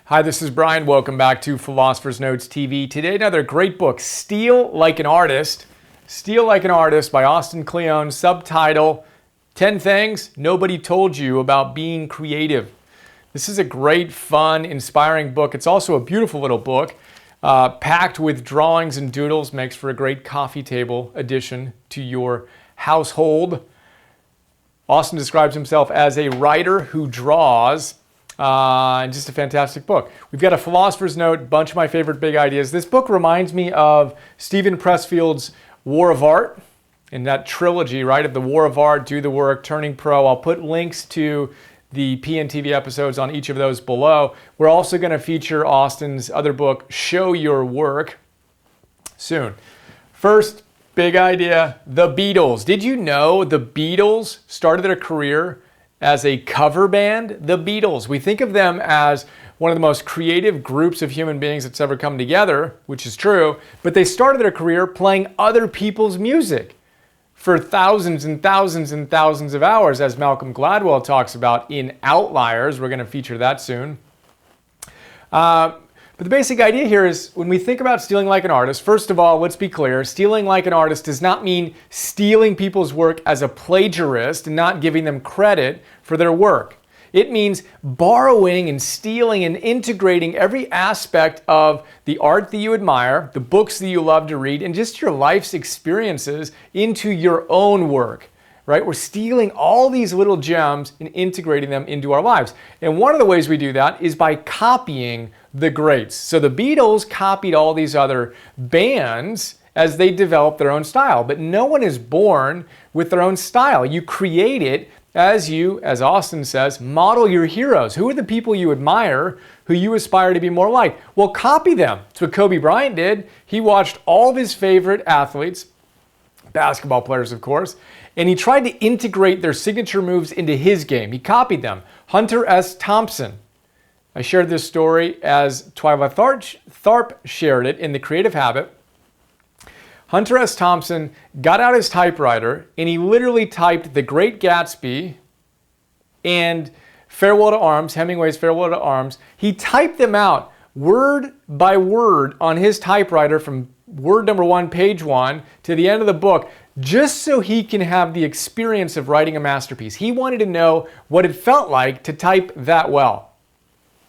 Hi, this is Brian. Welcome back to Philosopher's Notes TV. Today, another great book, Steal Like an Artist. Steal Like an Artist by Austin Kleon. Subtitle, 10 Things Nobody Told You About Being Creative. This is a great, fun, inspiring book. It's also a beautiful little book, packed with drawings and doodles. Makes for a great coffee table addition to your household. Austin describes himself as a writer who draws. Just a fantastic book. We've got a philosopher's note, bunch of my favorite big ideas. This book reminds me of Stephen Pressfield's War of Art, in that trilogy, right, of the War of Art, Do the Work, Turning Pro. I'll put links to the PNTV episodes on each of those below. We're also going to feature Austin's other book, Show Your Work, soon. First big idea, the Beatles. Did you know the Beatles started their career as a cover band? The Beatles. We think of them as one of the most creative groups of human beings that's ever come together, which is true, but they started their career playing other people's music for thousands and thousands and thousands of hours, as Malcolm Gladwell talks about in Outliers. We're going to feature that soon. But the basic idea here is when we think about stealing like an artist, first of all, let's be clear, stealing like an artist does not mean stealing people's work as a plagiarist and not giving them credit for their work. It means borrowing and stealing and integrating every aspect of the art that you admire, the books that you love to read, and just your life's experiences into your own work. Right? We're stealing all these little gems and integrating them into our lives. And one of the ways we do that is by copying the greats. So the Beatles copied all these other bands as they developed their own style, but no one is born with their own style. You create it as you, as Austin says, model your heroes. Who are the people you admire, who you aspire to be more like? Well, copy them. That's what Kobe Bryant did. He watched all of his favorite athletes, basketball players, of course, and he tried to integrate their signature moves into his game. He copied them. Hunter S. Thompson. I shared this story as Twyla Tharp shared it in The Creative Habit. Hunter S. Thompson got out his typewriter and he literally typed The Great Gatsby and Farewell to Arms, Hemingway's Farewell to Arms. He typed them out word by word on his typewriter from word number 1, page 1, to the end of the book, just so he can have the experience of writing a masterpiece. He wanted to know what it felt like to type that well.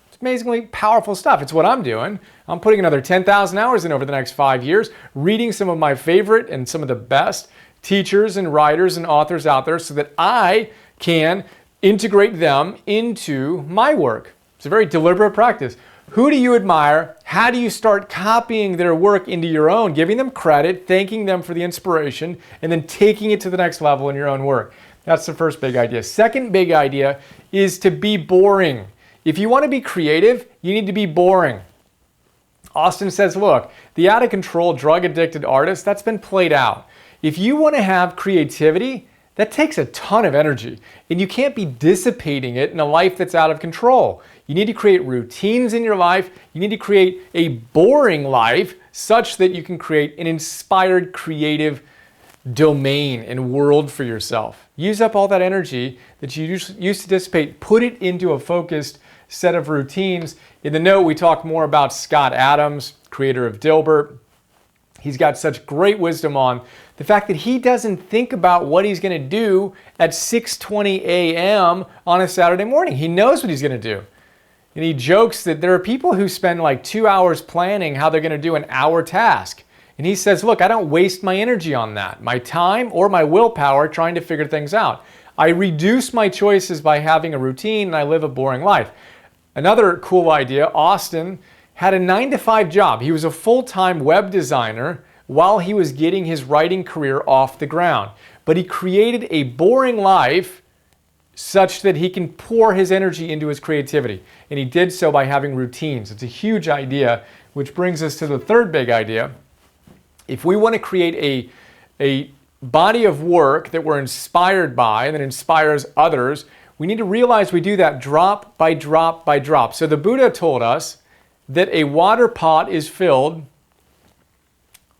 It's amazingly powerful stuff. It's what I'm doing. I'm putting another 10,000 hours in over the next 5 years, reading some of my favorite and some of the best teachers and writers and authors out there so that I can integrate them into my work. It's a very deliberate practice. Who do you admire? How do you start copying their work into your own, giving them credit, thanking them for the inspiration, and then taking it to the next level in your own work? That's the first big idea. Second big idea is to be boring. If you want to be creative, you need to be boring. Austin says, look, the out-of-control, drug-addicted artist, that's been played out. If you want to have creativity, that takes a ton of energy, and you can't be dissipating it in a life that's out of control. You need to create routines in your life. You need to create a boring life such that you can create an inspired, creative domain and world for yourself. Use up all that energy that you used to dissipate, put it into a focused set of routines. In the note, we talk more about Scott Adams, creator of Dilbert. He's got such great wisdom on the fact that he doesn't think about what he's going to do at 6:20 a.m. on a Saturday morning. He knows what he's going to do. And he jokes that there are people who spend like 2 hours planning how they're going to do an hour task. And he says, look, I don't waste my energy on that, my time or my willpower trying to figure things out. I reduce my choices by having a routine and I live a boring life. Another cool idea, Austin had a 9-to-5 job. He was a full-time web designer while he was getting his writing career off the ground. But he created a boring life such that he can pour his energy into his creativity. And he did so by having routines. It's a huge idea, which brings us to the third big idea. If we want to create a body of work that we're inspired by and that inspires others, we need to realize we do that drop by drop by drop. So the Buddha told us that a water pot is filled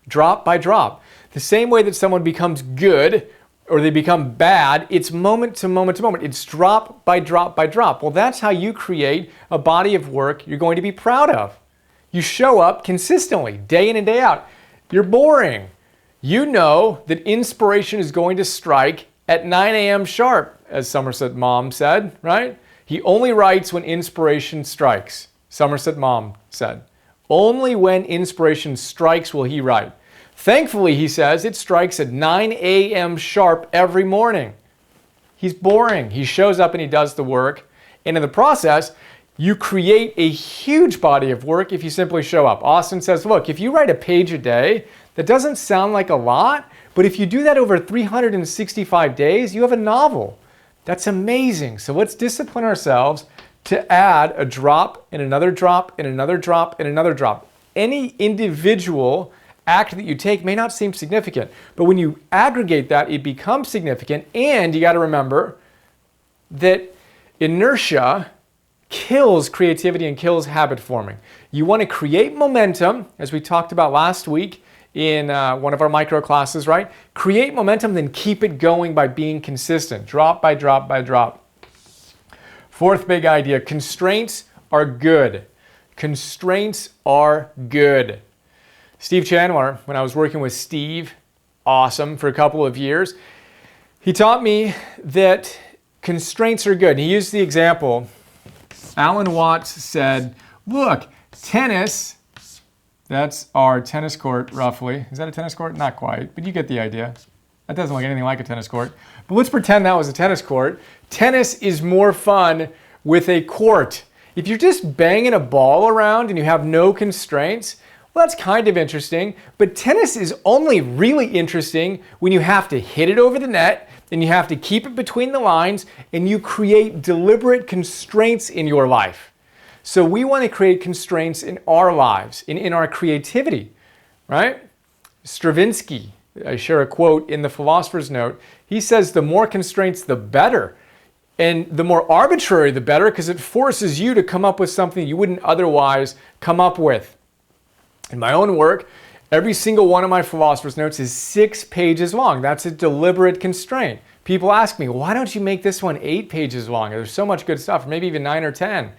drop by drop. The same way that someone becomes good or they become bad, it's moment to moment to moment. It's drop by drop by drop. Well, that's how you create a body of work you're going to be proud of. You show up consistently, day in and day out. You're boring. You know that inspiration is going to strike at 9 a.m. sharp, as Somerset Maugham said, right? He only writes when inspiration strikes, Somerset Maugham said. Only when inspiration strikes will he write. Thankfully, he says, it strikes at 9 a.m. sharp every morning. He's boring. He shows up and he does the work. And in the process, you create a huge body of work if you simply show up. Austin says, look, if you write a page a day, that doesn't sound like a lot, but if you do that over 365 days, you have a novel. That's amazing. So let's discipline ourselves to add a drop and another drop and another drop and another drop. Any individual act that you take may not seem significant, but when you aggregate that, it becomes significant. And you got to remember that inertia kills creativity and kills habit forming. You want to create momentum, as we talked about last week in one of our micro classes, right? Create momentum, then keep it going by being consistent, drop by drop by drop. Fourth big idea, constraints are good. Constraints are good. Steve Chandler, when I was working with Steve, awesome, for a couple of years, he taught me that constraints are good. He used the example, Alan Watts said, look, tennis, that's our tennis court roughly. Is that a tennis court? Not quite, but you get the idea. That doesn't look anything like a tennis court. But let's pretend that was a tennis court. Tennis is more fun with a court. If you're just banging a ball around and you have no constraints, well, that's kind of interesting, but tennis is only really interesting when you have to hit it over the net and you have to keep it between the lines and you create deliberate constraints in your life. So we want to create constraints in our lives, in our creativity, right? Stravinsky, I share a quote in the Philosopher's Note. He says the more constraints, the better. And the more arbitrary, the better, because it forces you to come up with something you wouldn't otherwise come up with. In my own work, every single one of my Philosopher's Notes is 6 pages long. That's a deliberate constraint. People ask me, why don't you make this one 8 pages long? There's so much good stuff, or maybe even 9 or 10.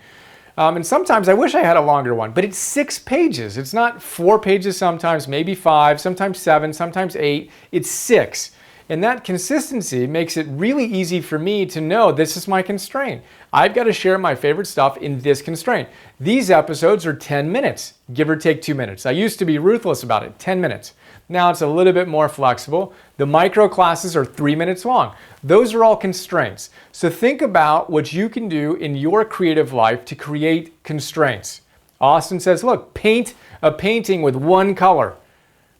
And sometimes I wish I had a longer one, but it's 6 pages. It's not 4 pages sometimes, maybe 5, sometimes 7, sometimes 8. It's 6. And that consistency makes it really easy for me to know this is my constraint. I've got to share my favorite stuff in this constraint. These episodes are 10 minutes, give or take 2 minutes. I used to be ruthless about it, 10 minutes. Now it's a little bit more flexible. The micro classes are 3 minutes long. Those are all constraints. So think about what you can do in your creative life to create constraints. Austin says, look, paint a painting with one color.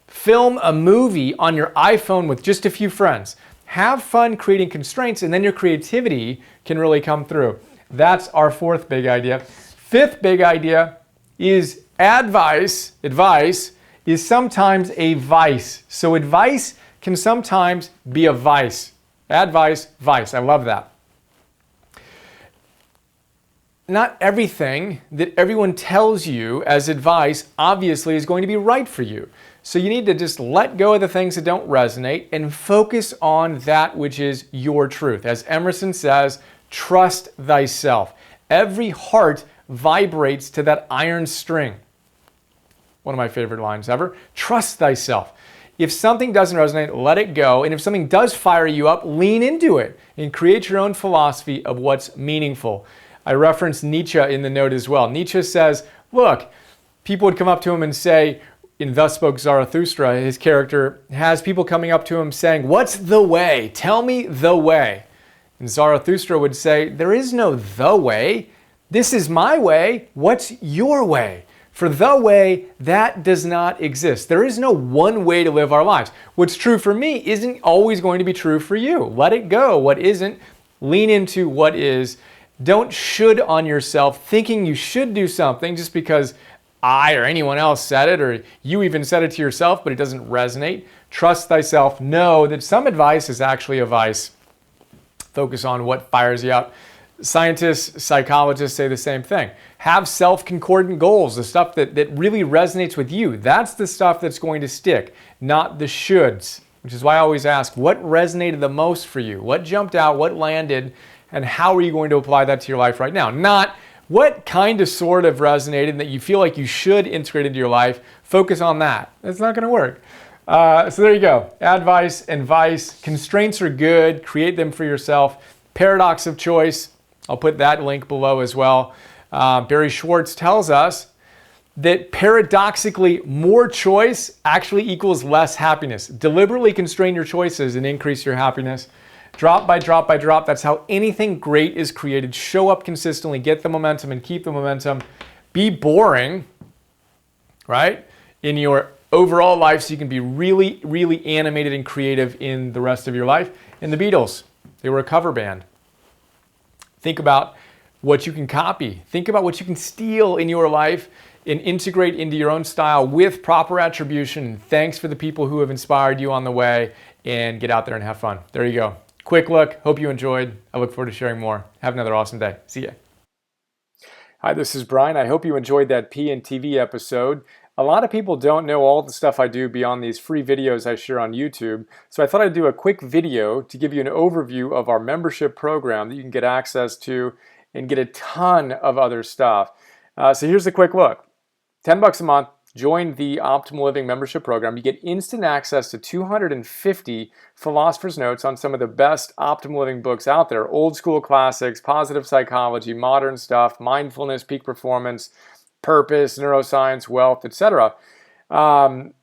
Film a movie on your iPhone with just a few friends. Have fun creating constraints, and then your creativity can really come through. That's our fourth big idea. Fifth big idea is advice. Advice is sometimes a vice. So advice can sometimes be a vice. Advice, vice. I love that. Not everything that everyone tells you as advice obviously is going to be right for you. So you need to just let go of the things that don't resonate and focus on that which is your truth. As Emerson says, trust thyself. Every heart vibrates to that iron string. One of my favorite lines ever. Trust thyself. If something doesn't resonate, let it go. And if something does fire you up, lean into it and create your own philosophy of what's meaningful. I reference Nietzsche in the note as well. Nietzsche says, look, people would come up to him and say, in Thus Spoke Zarathustra, his character has people coming up to him saying, what's the way? Tell me the way. And Zarathustra would say, there is no the way. This is my way. What's your way? For the way, that does not exist. There is no one way to live our lives. What's true for me isn't always going to be true for you. Let it go. What isn't, lean into what is. Don't should on yourself thinking you should do something just because I or anyone else said it, or you even said it to yourself, but it doesn't resonate. Trust thyself. Know that some advice is actually a vice. Focus on what fires you up. Scientists, psychologists say the same thing. Have self-concordant goals, the stuff that really resonates with you. That's the stuff that's going to stick, not the shoulds. which is why I always ask, what resonated the most for you? What jumped out? What landed? And how are you going to apply that to your life right now? Not what kind of sort of resonated that you feel like you should integrate into your life. Focus on that. That's not going to work. So there you go. Advice and vice. Constraints are good. Create them for yourself. Paradox of choice. I'll put that link below as well. Barry Schwartz tells us that paradoxically, more choice actually equals less happiness. Deliberately constrain your choices and increase your happiness. Drop by drop by drop. That's how anything great is created. Show up consistently, get the momentum and keep the momentum. Be boring, right, in your overall life so you can be really, really animated and creative in the rest of your life. And the Beatles, they were a cover band. Think about what you can copy. Think about what you can steal in your life and integrate into your own style with proper attribution. Thanks for the people who have inspired you on the way, and get out there and have fun. There you go. Quick look. Hope you enjoyed. I look forward to sharing more. Have another awesome day. See ya. Hi, this is Brian. I hope you enjoyed that PNTV episode. A lot of people don't know all the stuff I do beyond these free videos I share on YouTube. So I thought I'd do a quick video to give you an overview of our membership program that you can get access to and get a ton of other stuff. So here's a quick look. $10 a month. Join the Optimal Living membership program. You get instant access to 250 Philosopher's Notes on some of the best Optimal Living books out there. Old school classics, positive psychology, modern stuff, mindfulness, peak performance, purpose, neuroscience, wealth, etc. And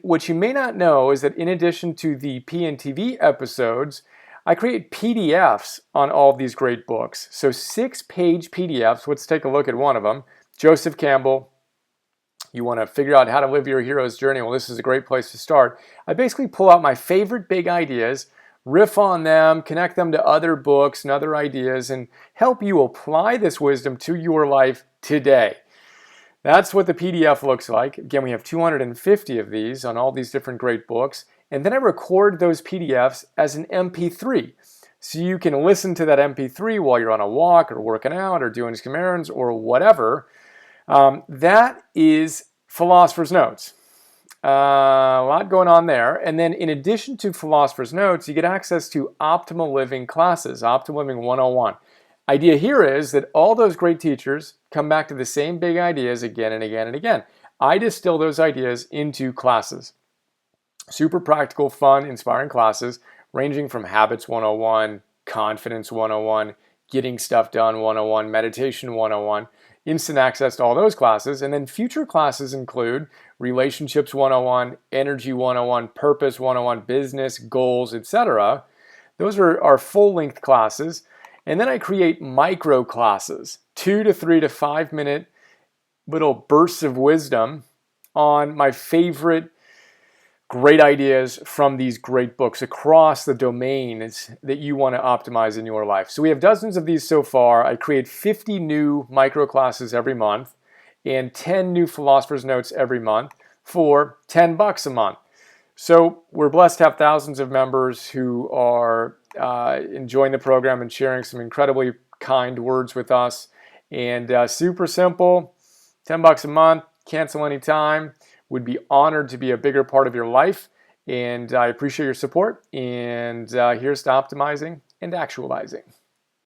what you may not know is that in addition to the PNTV episodes, I create PDFs on all of these great books. So 6-page PDFs. Let's take a look at one of them. Joseph Campbell. You want to figure out how to live your hero's journey? Well, this is a great place to start. I basically pull out my favorite big ideas, riff on them, connect them to other books and other ideas, and help you apply this wisdom to your life today. That's what the PDF looks like. Again, we have 250 of these on all these different great books. And then I record those PDFs as an MP3. So you can listen to that MP3 while you're on a walk or working out or doing some errands or whatever. That is Philosopher's Notes. A lot going on there. And then in addition to Philosopher's Notes, you get access to Optimal Living classes, Optimal Living 101. Idea here is that all those great teachers come back to the same big ideas again and again and again. I distill those ideas into classes. Super practical, fun, inspiring classes ranging from Habits 101, Confidence 101, Getting Stuff Done 101, Meditation 101. Instant access to all those classes. And then future classes include Relationships 101, Energy 101, Purpose 101, Business, Goals, etc. Those are our full-length classes. And then I create micro classes, 2 to 3 to 5 minute little bursts of wisdom on my favorite great ideas from these great books across the domains that you want to optimize in your life. So we have dozens of these so far. I create 50 new micro classes every month and 10 new Philosopher's Notes every month for $10 a month. So we're blessed to have thousands of members who are enjoying the program and sharing some incredibly kind words with us. And super simple, $10 a month, cancel anytime. Would be honored to be a bigger part of your life, and I appreciate your support. And here's to optimizing and actualizing.